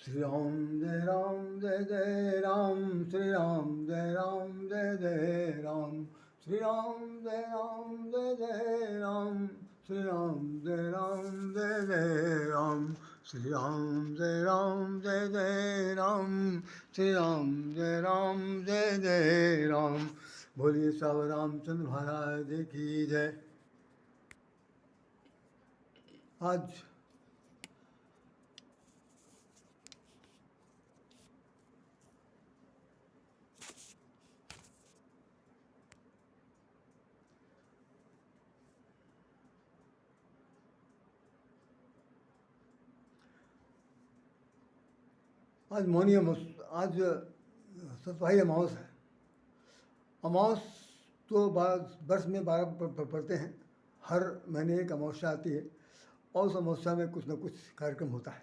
श्री राम जय जय राम, श्री राम जय जय राम, श्री राम जय जय राम, श्री राम जय जय राम, श्री राम जय जय राम, श्री राम जय जय राम। बोलिए सब रामचंद्र महाराज की जय। आज मौनी आज सतवाही अमावस है। अमावस तो वर्ष में 12 पड़ते हैं, हर महीने एक अमावस्या आती है और उस अमावस्या में कुछ न कुछ कार्यक्रम होता है।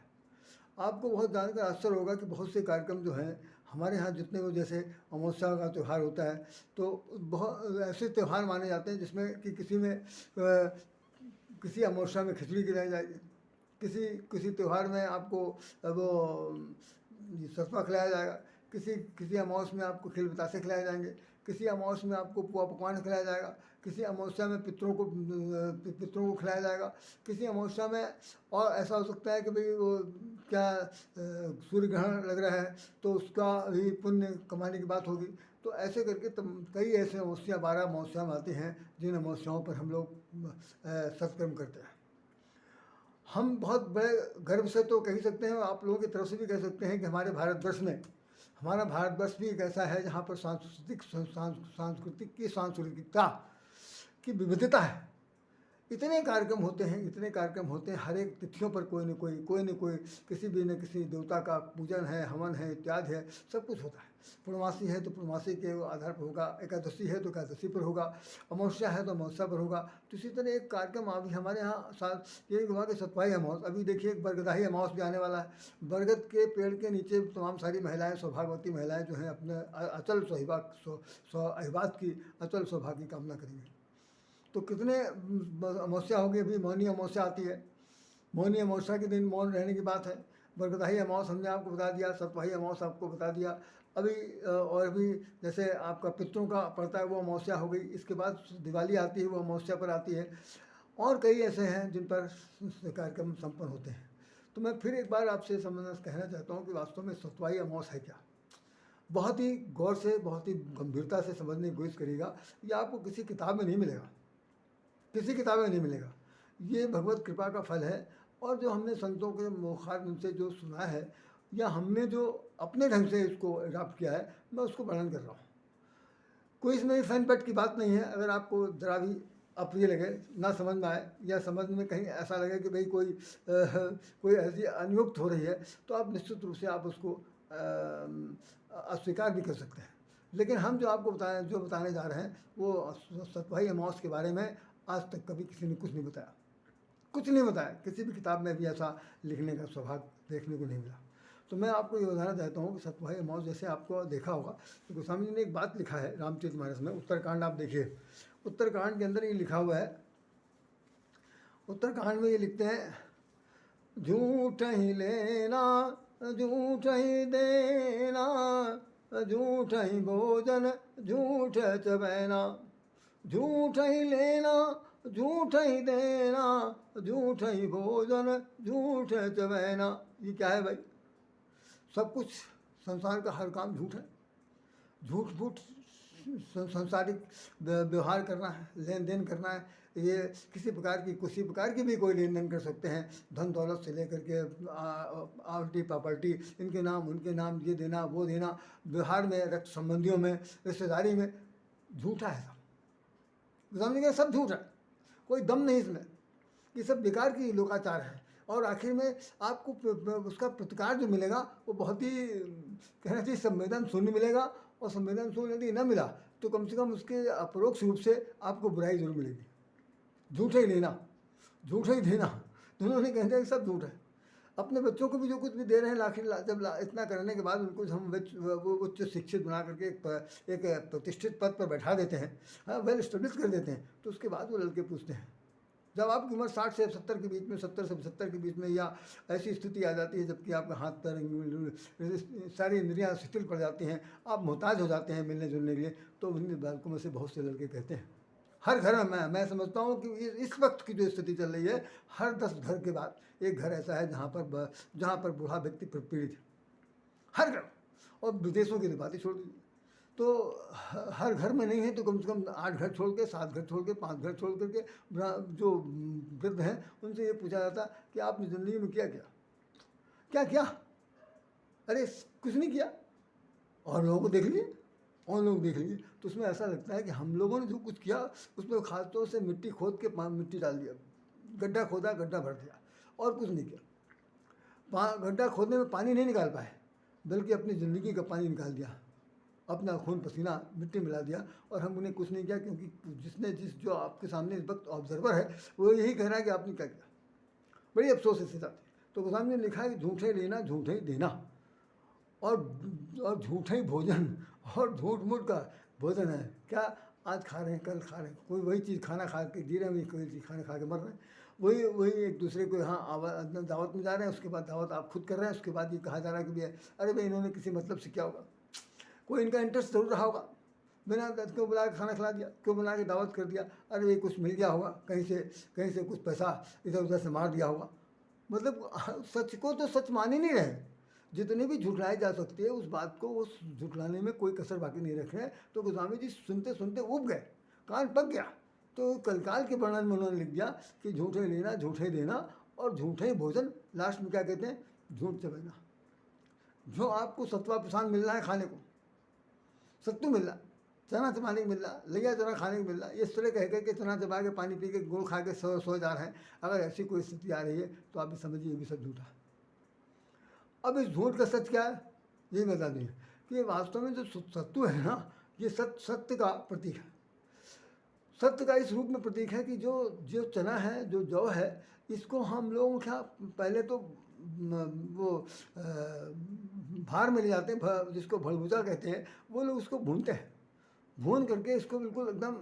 आपको बहुत जानकर आश्चर्य होगा कि बहुत से कार्यक्रम जो हैं हमारे यहाँ जितने वो, जैसे अमावस्या का त्यौहार होता है तो बहुत ऐसे त्यौहार माने जाते हैं जिसमें कि किसी अमावस्या में खिचड़ी खिलाई जाएगी, किसी त्यौहार में आपको वो सतवा खिलाया जाएगा, किसी अमावस्या में आपको खिल बतासे खिलाए जाएंगे, किसी अमावस्या में आपको पुआ पकवान खिलाया जाएगा, किसी अमावस्या में पितरों को खिलाया जाएगा, किसी अमावस्या में और ऐसा हो सकता है कि भाई वो क्या सूर्य ग्रहण लग रहा है तो उसका भी पुण्य कमाने की बात होगी। तो ऐसे करके कई ऐसे अमावस्या 12 अमावस्या आती हैं जिन अमावस्याओं पर हम लोग सत्कर्म करते हैं। हम बहुत बड़े गर्व से तो कह सकते हैं, आप लोगों की तरफ से भी कह सकते हैं कि हमारा भारतवर्ष भी एक ऐसा है जहाँ पर सांस्कृतिकता की विविधता है। इतने कार्यक्रम होते हैं, हर एक तिथियों पर कोई न कोई किसी देवता का पूजन है, हवन है, इत्यादि है, सब कुछ होता है। पूर्णमासी है तो पूर्णमासी के आधार पर होगा, एकादशी है तो एकादशी पर होगा, अमावस्या है तो अमावस्या पर होगा। तो इसी तरह एक कार्यक्रम अभी हमारे यहाँ ये हुआ कि सतवाही अमावस, अभी देखिए एक बरगदाही अमावस भी आने वाला है। बरगद के पेड़ के नीचे तमाम सारी महिलाएँ, सौभाग्यवती महिलाएँ जो हैं अपने अचल अहिबात की अचल सौभाग्य की कामना करेंगे। तो कितने अमावस्या होगी, अभी मौनी अमावस्या आती है। मौनी अमावस्या के दिन मौन रहने की बात है। बरगदाही अमावस हमने आपको बता दिया, सतवाही अमावस आपको बता दिया। अभी जैसे आपका पितरों का पड़ता है वो अमावस्या हो गई। इसके बाद दिवाली आती है, वो अमावस्या पर आती है। और कई ऐसे हैं जिन पर कार्यक्रम संपन्न होते हैं। तो मैं फिर एक बार आपसे कहना चाहता हूँ कि वास्तव में सतवाही अमावस है क्या। बहुत ही गौर से, बहुत ही गंभीरता से समझने की कोशिश करिएगा। ये आपको किसी किताब में नहीं मिलेगा, ये भगवत कृपा का फल है। और जो हमने संतों के मुखार से जो सुना है या हमने जो अपने ढंग से इसको अडॉप्ट किया है, मैं उसको वर्णन कर रहा हूँ। कोई इसमें फैन पेट की बात नहीं है। अगर आपको ज़रा भी अप्रिय लगे, ना समझ में आए, या समझ में कहीं ऐसा लगे कि भाई कोई ऐसी अनियुक्त हो रही है, तो आप निश्चित रूप से आप उसको अस्वीकार भी कर सकते हैं। लेकिन हम जो आपको बताने जा रहे हैं वो सतवाही अमावस के बारे में आज तक कभी किसी ने कुछ नहीं बताया। किसी भी किताब में भी ऐसा लिखने का सौभाग्य देखने को नहीं मिला। तो मैं आपको ये बताना चाहता हूँ कि सतवाही अमावस, जैसे आपको देखा होगा तो गोस्वामी जी ने एक बात लिखा है रामचरितमानस में, उत्तरकांड आप देखिए। उत्तरकांड के अंदर ये लिखा हुआ है, उत्तरकांड में ये लिखते हैं, झूठ ही लेना झूठ ही देना, झूठ ही भोजन झूठ चबैना, झूठ ही लेना झूठ ही देना, झूठ ही भोजन झूठ चबैना। ये क्या है भाई? सब कुछ संसार का हर काम झूठ है। झूठ संसारिक व्यवहार करना है, लेन देन करना है। ये किसी प्रकार की भी कोई लेन देन कर सकते हैं। धन दौलत से लेकर के आल्टी प्रॉपर्टी, इनके नाम उनके नाम, ये देना वो देना, व्यवहार में, रक्त संबंधियों में, रिश्तेदारी में, झूठा है सब। समझ गए? सब झूठ है, कोई दम नहीं इसमें। ये सब बेकार की लोकाचार है। और आखिर में आपको उसका प्रतिकार जो मिलेगा वो बहुत ही कहना चाहिए संवेदन शून्य मिलेगा। और संवेदन शून्य यदि न मिला तो कम से कम उसके अपरोक्ष रूप से आपको बुराई जरूर मिलेगी। झूठ ही लेना झूठ ही देना, दोनों ने कहते हैं सब झूठ है। अपने बच्चों को भी जो कुछ भी दे रहे हैं, आखिर जब इतना करने के बाद उनको हम वो उच्च शिक्षित बना करके एक प्रतिष्ठित पद पर बैठा देते हैं, वेल स्टडीज कर देते हैं, तो उसके बाद वो लड़के पूछते हैं जब आपकी उम्र 60 से 70 के बीच में, 70 से 75 के बीच में, या ऐसी स्थिति आ जाती है जबकि आपका हाथ पैर सारी इंद्रियां शिथिल पड़ जाती हैं, आप मोहताज हो जाते हैं मिलने जुलने के लिए, तो उन बालकों में से बहुत से लड़के कहते हैं, हर घर में मैं समझता हूँ कि इस वक्त की जो स्थिति चल रही है, हर 10 घर के बाद एक घर ऐसा है जहाँ पर बूढ़ा व्यक्ति पीड़ित है, हर घर। और विदेशों की तो बात ही छोड़ दीजिए, तो हर घर में नहीं है तो कम से कम 8 घर छोड़ के, 7 घर छोड़ के, 5 घर छोड़ करके जो वृद्ध हैं उनसे ये पूछा जाता कि आपने ज़िंदगी में क्या किया, क्या किया? अरे कुछ नहीं किया। और लोगों को देख लिए, और लोग देख लिए, तो उसमें ऐसा लगता है कि हम लोगों ने जो कुछ किया उसमें खासतौर से मिट्टी खोद के मिट्टी डाल दिया, गड्ढा खोदा, गड्ढा भर दिया, और कुछ नहीं किया। गड्ढा खोदने में पानी नहीं निकाल पाए, बल्कि अपनी ज़िंदगी का पानी निकाल दिया, अपना खून पसीना मिट्टी मिला दिया, और हम उन्हें कुछ नहीं किया, क्योंकि जो आपके सामने इस वक्त ऑब्जर्वर है वो यही कह रहा है कि आपने क्या किया। बड़ी अफसोस से जाती है। तो गोस्वामी ने लिखा है कि झूठे लेना, झूठे ही देना, और झूठे ही भोजन, और झूठ मूठ का भोजन है। क्या आज खा रहे हैं, कल खा रहे हैं, कोई वही चीज़ खाना खा के जी रहे हैं, कोई चीज़ खाना खा के मर रहे हैं, वही एक दूसरे को यहाँ दावत में जा रहे हैं, उसके बाद दावत आप खुद कर रहे हैं, उसके बाद ये कहा जा रहा है कि भैया अरे भाई इन्होंने किसी मतलब से किया होगा, कोई इनका इंटरेस्ट ज़रूर रहा होगा, बिना क्यों बुला के खाना खिला दिया, क्यों बुला के दावत कर दिया, अरे भाई कुछ मिल गया होगा, कहीं से कुछ पैसा इधर उधर से मार दिया होगा। मतलब सच को तो सच मान ही नहीं रहे, जितने भी झुठलाए जा सकते हैं उस बात को, उस झुठलाने में कोई कसर बाकी नहीं रख रहे हैं। तो गोस्वामी जी सुनते सुनते उब गए, कान पक गया। तो कलकाल के वर्णन में उन्होंने लिख दिया कि झूठे लेना, झूठे देना, और झूठे भोजन, लास्ट में क्या कहते हैं, झूठ चबाना। जो आपको सत्वा प्रसाद मिल रहा है खाने को, सत्तू मिल रहा, चना चबाने को मिल रहा, लिया चना खाने को मिल रहा, इस तरह कह के चना चबा के पानी पी के गुड़ खा के सो जा रहे हैं, अगर ऐसी कोई स्थिति आ रही है तो आप भी समझिए ये भी सब झूठा है। अब इस झूठ का सच क्या है ये बता दें कि वास्तव में जो सत्तू है ना, ये सत्य का प्रतीक है। सत्य का इस रूप में प्रतीक है कि जो चना है, जो जौ है, इसको हम लोग क्या पहले तो वो भार में ले जाते हैं, जिसको भड़भुजा कहते हैं, वो लोग उसको भूनते हैं, भून करके इसको बिल्कुल एकदम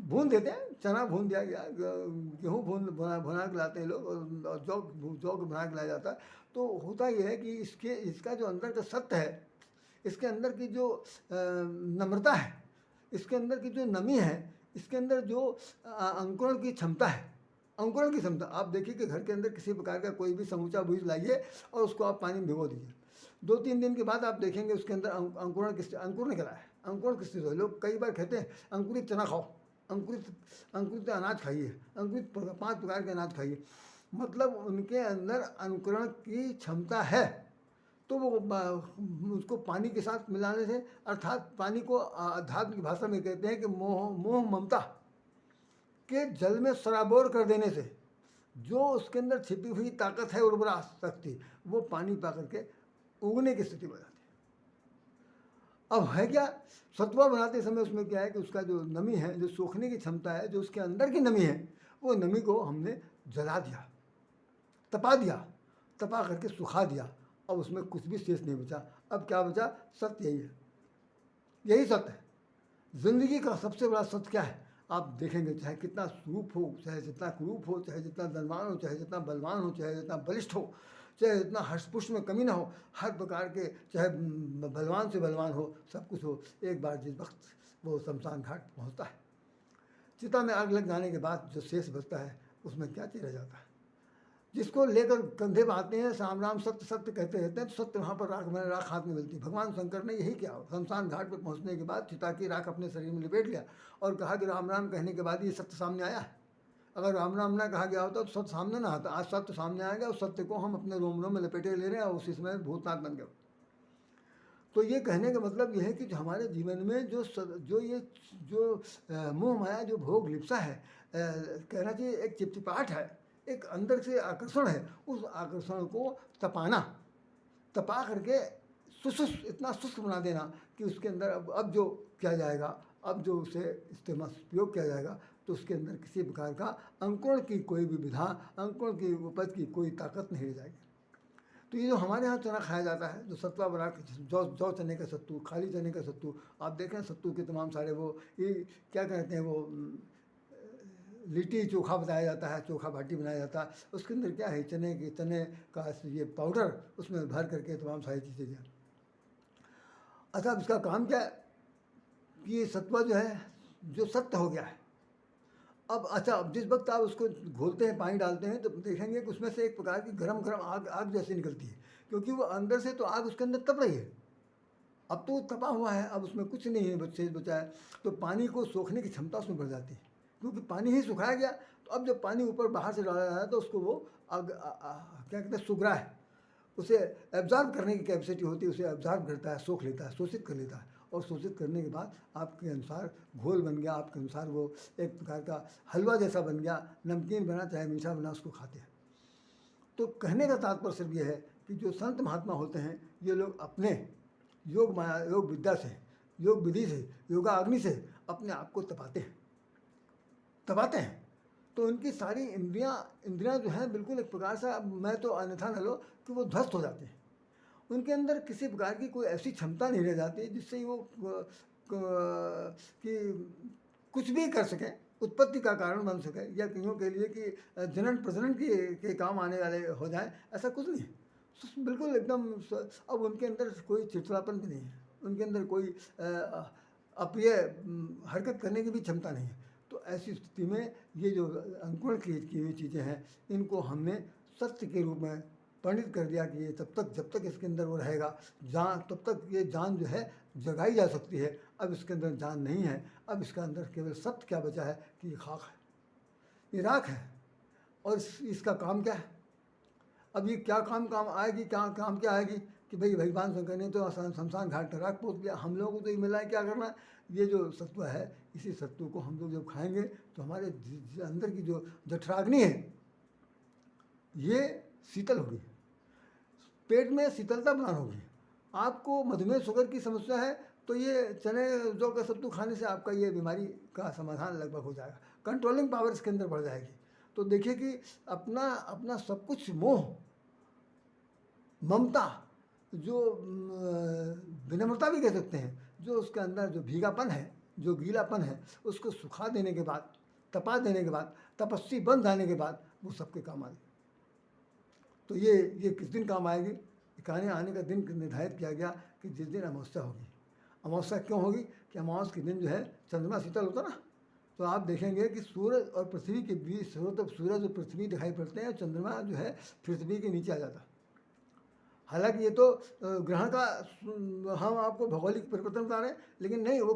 भून देते हैं। चना भून दिया गया, गेहूँ भुना के लाते हैं लोग, और जौ को बना के लाया जाता है। तो होता यह है कि इसका जो अंदर का सत्य है, इसके अंदर की जो नम्रता है, इसके अंदर की जो नमी है, इसके अंदर जो अंकुरण की क्षमता है, अंकुरण की क्षमता। आप देखिए कि घर के अंदर किसी प्रकार का कोई भी समूचा बीज लाइए और उसको आप पानी में भिगो दीजिए, 2-3 दिन के बाद आप देखेंगे उसके अंदर अंकुर निकला है, अंकुरण किस चीज़ हो। लोग कई बार कहते हैं अंकुरित चना खाओ, अंकुरित अनाज खाइए, अंकुरित 5 प्रकार के अनाज खाइए, मतलब उनके अंदर अंकुरण की क्षमता है। तो वो उसको पानी के साथ मिलाने से, अर्थात पानी को अध्यात्म की भाषा में कहते हैं कि मोह ममता के जल में सराबोर कर देने से जो उसके अंदर छिपी हुई ताकत है, उर्वरा शक्ति, वो पानी पा करके उगने की स्थिति बन जाती है। अब है क्या, सत्वा बनाते समय उसमें क्या है कि उसका जो नमी है, जो सोखने की क्षमता है, जो उसके अंदर की नमी है, वो नमी को हमने जला दिया, तपा करके सुखा दिया। अब उसमें कुछ भी शेष नहीं बचा। अब क्या बचा, सत्य यही है, यही सत्य है। जिंदगी का सबसे बड़ा सत्य क्या है, आप देखेंगे, चाहे कितना स्वरूप हो, चाहे जितना कुरूप हो, चाहे जितना धनवान हो, चाहे जितना बलवान हो, चाहे जितना बलिष्ठ हो, चाहे जितना हर्षपुष्ट में कमी ना हो, हर प्रकार के, चाहे बलवान से बलवान हो, सब कुछ हो, एक बार जिस वक्त वो शमशान घाट पहुंचता है, चिता में आग लग जाने के बाद जो शेष बचता है उसमें क्या चीज रह जाता है। जिसको लेकर कंधे पर आते हैं, राम राम सत्य सत्य कहते रहते हैं, तो सत्य वहाँ पर राख हाथ में मिलती है। भगवान शंकर ने यही किया, शमशान घाट पर पहुँचने के बाद चिता की राख अपने शरीर में लपेट लिया और कहा कि राम राम कहने के बाद ये सत्य सामने आया है। अगर राम राम ना कहा गया होता तो सत्य सामने ना आता। आज सत्य सामने आ गया, उस सत्य को हम अपने रोम रोम में लपेटे ले रहे हैं और उसी समय भूतनाथ बन गए। तो ये कहने का मतलब यह है कि जो हमारे जीवन में जो मोह माया, जो भोग लिप्सा है, कहना चाहिए एक चिपचिपाहट है, एक अंदर से आकर्षण है, उस आकर्षण को तपा करके इतना शुष्क बना देना कि उसके अंदर अब जो किया जाएगा, अब जो उसे इस्तेमाल उपयोग किया जाएगा, तो उसके अंदर किसी प्रकार का अंकुरण की कोई भी विधा, अंकुरण की उपज की कोई ताकत नहीं रह जाएगी। तो ये जो हमारे यहाँ चना खाया जाता है, जो सत्वा बना जौ चने का सत्तू, खाली चने का सत्तू, आप देखें सत्तू के तमाम सारे वो ये क्या कहते हैं, वो लिट्टी चोखा बताया जाता है, चोखा बाटी बनाया जाता है, उसके अंदर क्या है, चने का ये पाउडर उसमें भर करके तमाम सारी चीज़ें दिया। अच्छा, अब इसका काम क्या है कि ये सत्वा जो है, जो सत्य हो गया है, अब अच्छा, अब जिस वक्त आप उसको घोलते हैं, पानी डालते हैं, तो देखेंगे कि उसमें से एक प्रकार की गरम गरम आग आग जैसी निकलती है, क्योंकि वो अंदर से तो आग उसके अंदर तप रही है। अब तो वो तपा हुआ है, अब उसमें कुछ नहीं है शेष बचा है, तो पानी को सोखने की क्षमता उसमें बढ़ जाती है, क्योंकि पानी ही सुखाया गया। तो अब जब पानी ऊपर बाहर से डाला जाता है तो उसको वो क्या कहते हैं, सुगरा है, उसे एब्जॉर्ब करने की कैपेसिटी होती है, उसे एब्जॉर्ब करता है, सोख लेता है, शोषित कर लेता है, और शोषित करने के बाद आपके अनुसार घोल बन गया, आपके अनुसार वो एक प्रकार का हलवा जैसा बन गया, नमकीन बना चाहे मीठा बना, उसको खाते हैं। तो कहने का तात्पर्य सिर्फ ये है कि जो संत महात्मा होते हैं, ये लोग अपने योग माया, योग विद्या से, योग विधि से, योगा अग्नि से अपने आप को तपाते हैं। तो उनकी सारी इंद्रियां जो हैं, बिल्कुल एक प्रकार से, अब मैं तो अन्यथा न लो कि वो ध्वस्त हो जाते हैं। उनके अंदर किसी प्रकार की कोई ऐसी क्षमता नहीं रह जाती जिससे वो कि कुछ भी कर सकें, उत्पत्ति का कारण बन सके, या कईयों के लिए कि जनन प्रजनन के काम आने वाले हो जाएं, ऐसा कुछ नहीं। बिल्कुल एकदम अब उनके अंदर कोई चिड़चिड़ापन भी नहीं है, उनके अंदर कोई अप्रिय हरकत करने की भी क्षमता नहीं है। तो ऐसी स्थिति में ये जो अंकुरण की हुई चीज़ें हैं, इनको हमने सत्य के रूप में परिणित कर दिया कि ये जब तक इसके अंदर वो रहेगा जान, तब तक ये जान जो है जगाई जा सकती है। अब इसके अंदर जान नहीं है, अब इसके अंदर केवल सत्य क्या बचा है कि ये खाक है, ये राख है। और इसका काम क्या है, अब ये क्या काम आएगी, काम क्या आएगी कि भाई भगवान शंकर ने तो शमशान घाट पर राख पोत दिया, हम लोगों को तो ये मिला है क्या करना है। ये जो सत्व है, इसी सत्व को हम लोग जब खाएंगे तो हमारे अंदर की जो जठराग्नि है ये शीतल होगी, पेट में शीतलता प्रदान होगी। आपको मधुमेह शुगर की समस्या है तो ये चने जौ का सत्तू खाने से आपका ये बीमारी का समाधान लगभग हो जाएगा, कंट्रोलिंग पावर इसके अंदर बढ़ जाएगी। तो देखिए कि अपना सब कुछ मोह, ममता, जो विनम्रता भी कह सकते हैं, जो उसके अंदर जो भीगापन है, जो गीलापन है, उसको सुखा देने के बाद, तपा देने के बाद, तपस्वी बन जाने के बाद वो सबके काम आएगी। तो ये किस दिन काम आएगी, कहने आने का दिन निर्धारित किया गया कि जिस दिन अमावस्या होगी। अमावस्या क्यों होगी कि अमावस्या के दिन जो है चंद्रमा शीतल होता ना, तो आप देखेंगे कि सूरज और पृथ्वी के बीच, सूरज और पृथ्वी दिखाई पड़ते हैं, चंद्रमा जो है पृथ्वी के नीचे आ जाता है। हालांकि ये तो ग्रहण का हम आपको भौगोलिक परिवर्तन बता रहे हैं, लेकिन नहीं, वो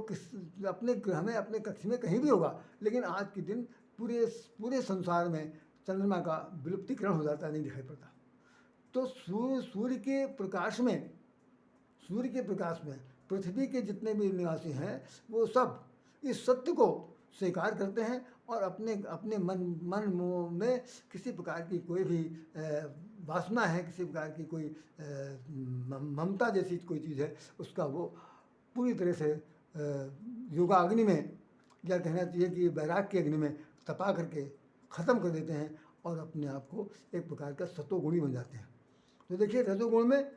अपने ग्रह में, अपने कक्ष में कहीं भी होगा, लेकिन आज के दिन पूरे संसार में चंद्रमा का विलुप्तिकरण हो जाता है, नहीं दिखाई पड़ता। तो सूर्य के प्रकाश में पृथ्वी के जितने भी निवासी हैं वो सब इस सत्य को स्वीकार करते हैं, और अपने मन में किसी प्रकार की कोई भी वासना है, किसी प्रकार की कोई ममता जैसी कोई चीज़ है, उसका वो पूरी तरह से योगा अग्नि में, या कहना चाहिए कि वैराग की अग्नि में तपा करके ख़त्म कर देते हैं, और अपने आप को एक प्रकार का सतोगुणी बन जाते हैं। तो देखिए, रजोगुण में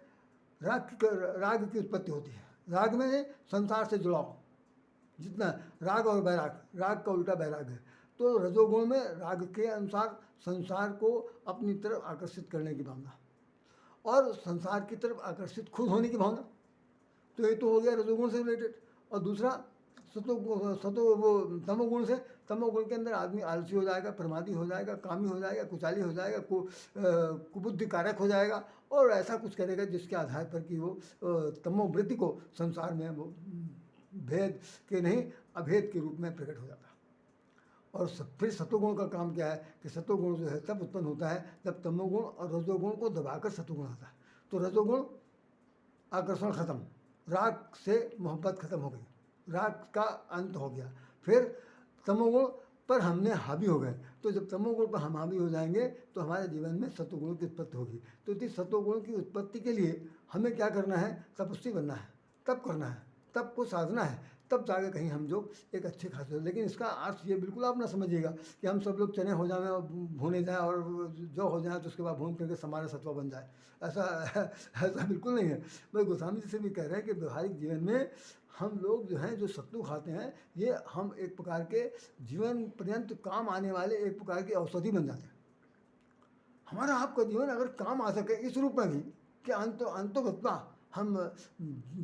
राग की उत्पत्ति होती है। राग में संसार से जुड़ाव, जितना राग और वैराग, राग का उल्टा वैराग है। तो रजोगुण में राग के अनुसार संसार को अपनी तरफ आकर्षित करने की भावना, और संसार की तरफ आकर्षित खुद होने की भावना। तो ये तो हो गया रजोगुण से रिलेटेड। और दूसरा तमोगुण से, तमोगुण के अंदर आदमी आलसी हो जाएगा, प्रमादी हो जाएगा, कामी हो जाएगा, कुचाली हो जाएगा, कुबुद्धि कारक हो जाएगा, और ऐसा कुछ करेगा जिसके आधार पर कि वो तमोवृत्ति को संसार में वो भेद के नहीं, अभेद के रूप में प्रकट हो जाता है। और फिर सतोगुण का काम क्या है कि सतोगुण जो है तब उत्पन्न होता है जब तमोगुण और रजोगुण को दबाकर सतोगुण आता है। तो रजोगुण आकर्षण खत्म, राग से मोहब्बत खत्म हो गई, राग का अंत हो गया। फिर तमोगुण पर हमने हावी हो गए, तो जब तमोगुण पर हम हावी हो जाएंगे तो हमारे जीवन में सतोगुण की उत्पत्ति होगी। तो इस सतोगुण की उत्पत्ति के लिए हमें क्या करना है, तपस्वी बनना है, तप करना है, तप को साधना है, तब जाके कहीं हम लोग एक अच्छे खासे। लेकिन इसका अर्थ ये बिल्कुल आप ना समझिएगा कि हम सब लोग चने हो जाएं और भुने जाएं और जो हो जाए तो उसके बाद भून करके समारा सत्वा बन जाए, ऐसा ऐसा बिल्कुल नहीं है। भाई गोस्वामी जी से भी कह रहे हैं कि व्यवहारिक जीवन में हम लोग जो हैं जो सत्तू खाते हैं, ये हम एक प्रकार के जीवन पर्यंत काम आने वाले एक प्रकार की औषधि बन जाते हैं। हमारा आपका जीवन अगर काम आ सके इस रूप में भी कि अंतोगत्वा हम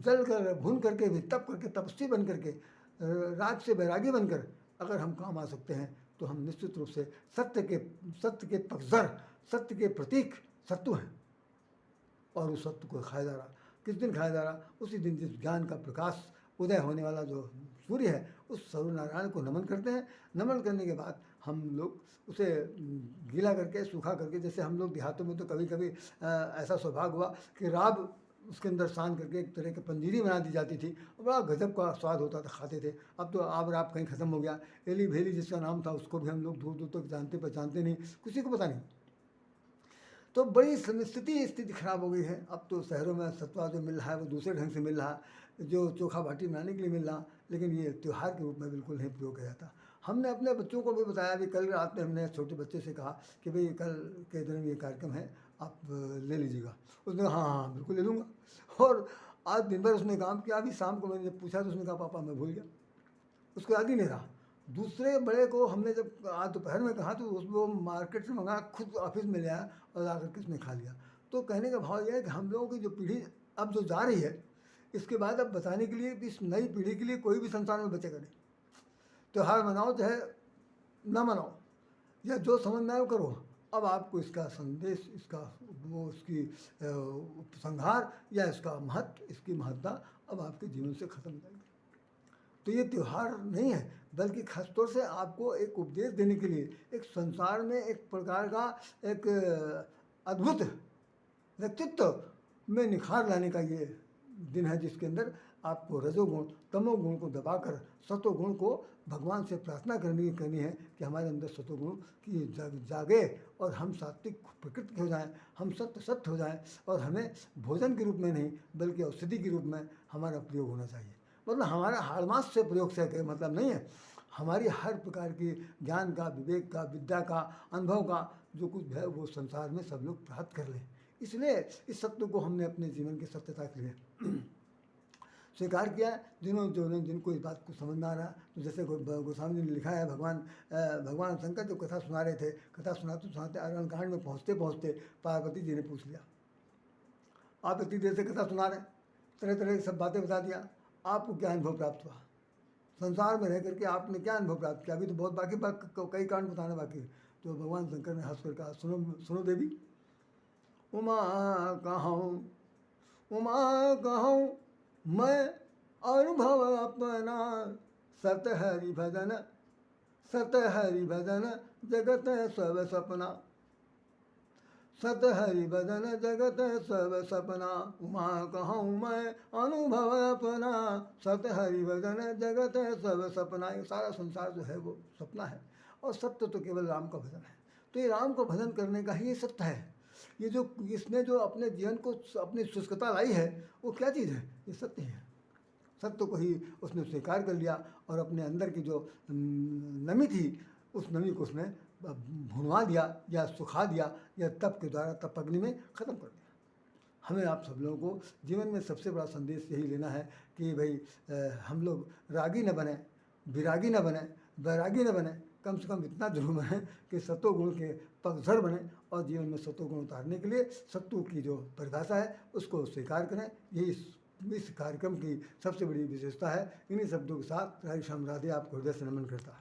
जल कर भून करके भी तप करके तपस्वी बन करके राग से वैरागी बनकर अगर हम काम आ सकते हैं, तो हम निश्चित रूप से सत्य के पक्षधर, सत्य के प्रतीक सत्तू हैं। और उस सत्य को खाया जा रहा, किस दिन खाया जा रहा? उसी दिन जिस ज्ञान का प्रकाश उदय होने वाला जो सूर्य है, उस सूर्य नारायण को नमन करते हैं। नमन करने के बाद हम लोग उसे गीला करके सूखा करके, जैसे हम लोग देहातों में तो कभी कभी ऐसा सौभाग्य हुआ कि राब उसके अंदर सान करके एक तरह की पंजीरी बना दी जाती थी, बड़ा गजब का स्वाद होता था, खाते थे। अब तो आब राब कहीं ख़त्म हो गया। एली भेली जिसका नाम था उसको भी हम लोग दूर दूर तक जानते पहचानते नहीं, किसी को पता नहीं। तो बड़ी स्थिति खराब हो गई है। अब तो शहरों में सत्वा जो मिल रहा है वो दूसरे ढंग से मिल रहा है, जो चोखा बाटी बनाने के लिए मिल रहा, लेकिन ये त्यौहार के रूप में बिल्कुल नहीं प्रयोग किया जाता। हमने अपने बच्चों को भी बताया भी, कल रात में हमने छोटे बच्चे से कहा कि भाई कल के दिन ये कार्यक्रम है, आप ले लीजिएगा। उसने कहा हाँ हाँ बिल्कुल ले लूँगा। और आज दिन भर उसने काम किया। अभी शाम को मैंने जब पूछा तो उसने कहा पापा मैं भूल गया, उसको याद ही नहीं रहा। दूसरे बड़े को हमने जब आज दोपहर में कहा तो उसको मार्केट से मंगा खुद ऑफिस में ले आया और आकर के उसने खा लिया। तो कहने का भाव यह है कि हम लोगों की जो पीढ़ी अब जो जा रही है, इसके बाद अब बताने के लिए इस नई पीढ़ी के लिए कोई भी संसार में बचेगा नहीं। त्यौहार मनाओ चाहे ना मनाओ, या जो समझ में आए वो करो। अब आपको इसका संदेश, इसका वो उसकी उपसंहार या इसका महत्व, इसकी महत्ता अब आपके जीवन से खत्म हो जाएगी। तो ये त्यौहार नहीं है, बल्कि खासतौर से आपको एक उपदेश देने के लिए, एक संसार में एक प्रकार का एक अद्भुत व्यक्तित्व में निखार लाने का ये दिन है, जिसके अंदर आपको रजोगुण तमोगुण को दबाकर सतोगुण को भगवान से प्रार्थना करनी है कि हमारे अंदर सतोगुण की जागे और हम सात्विक प्रकृति के हो जाएं, हम सत्य हो जाएं, और हमें भोजन के रूप में नहीं बल्कि औषधि के रूप में हमारा प्रयोग होना चाहिए। मतलब हमारा हाड़मास से प्रयोग से मतलब नहीं है, हमारी हर प्रकार की ज्ञान का, विवेक का, विद्या का, अनुभव का जो कुछ है वो संसार में सब लोग प्राप्त कर लें। इसलिए इस सत्य को हमने अपने जीवन की सत्यता के लिए स्वीकार किया है। जिनको इस बात को समझ में आ रहा, तो जैसे गोस्वामी जी ने लिखा है, भगवान शंकर जब कथा सुना रहे थे, कथा सुनाते अरण्यकांड में पहुँचते पहुँचते पार्वती जी ने पूछ लिया, आप इतनी देर से कथा सुना रहे, तरह तरह की सब बातें बता दिया, आपको क्या अनुभव प्राप्त हुआ? संसार में रह करके आपने क्या अनुभव प्राप्त किया? अभी तो बहुत बाकी कई कांड बताना बाकी। तो भगवान शंकर ने हंस कर कहा, सुनो देवी, उमा कहूँ मैं अनुभव अपना, सत हरि भजन जगत सब सपना, सत हरि भजन जगत सब सपना। उमा कहूँ मैं अनुभव अपना, सत हरि भजन जगत सब सपना। ये सारा संसार जो है वो सपना है, और सत्य तो केवल राम का भजन है। तो ये राम का भजन करने का ही ये सत्य है। ये जो इसने जो अपने जीवन को अपनी शुष्कता लाई है, वो क्या चीज़ है? ये सत्य है। सत्य को ही उसने स्वीकार कर लिया और अपने अंदर की जो नमी थी, उस नमी को उसने भुनवा दिया या सुखा दिया, या तप के द्वारा तप अग्नि में ख़त्म कर दिया। हमें आप सब लोगों को जीवन में सबसे बड़ा संदेश यही लेना है कि भाई हम लोग रागी न बने, विरागी न बने, वैरागी न बने, कम से कम इतना जरूर बने कि सत्वगुण के पक्षधर बने, और जीवन में सत्वगुण उतारने के लिए सत्व की जो परिभाषा है उसको स्वीकार करें। यही इस कार्यक्रम की सबसे बड़ी विशेषता है। इन्हीं शब्दों के साथ राधे श्याम राधे आपको हृदय से नमन करता है।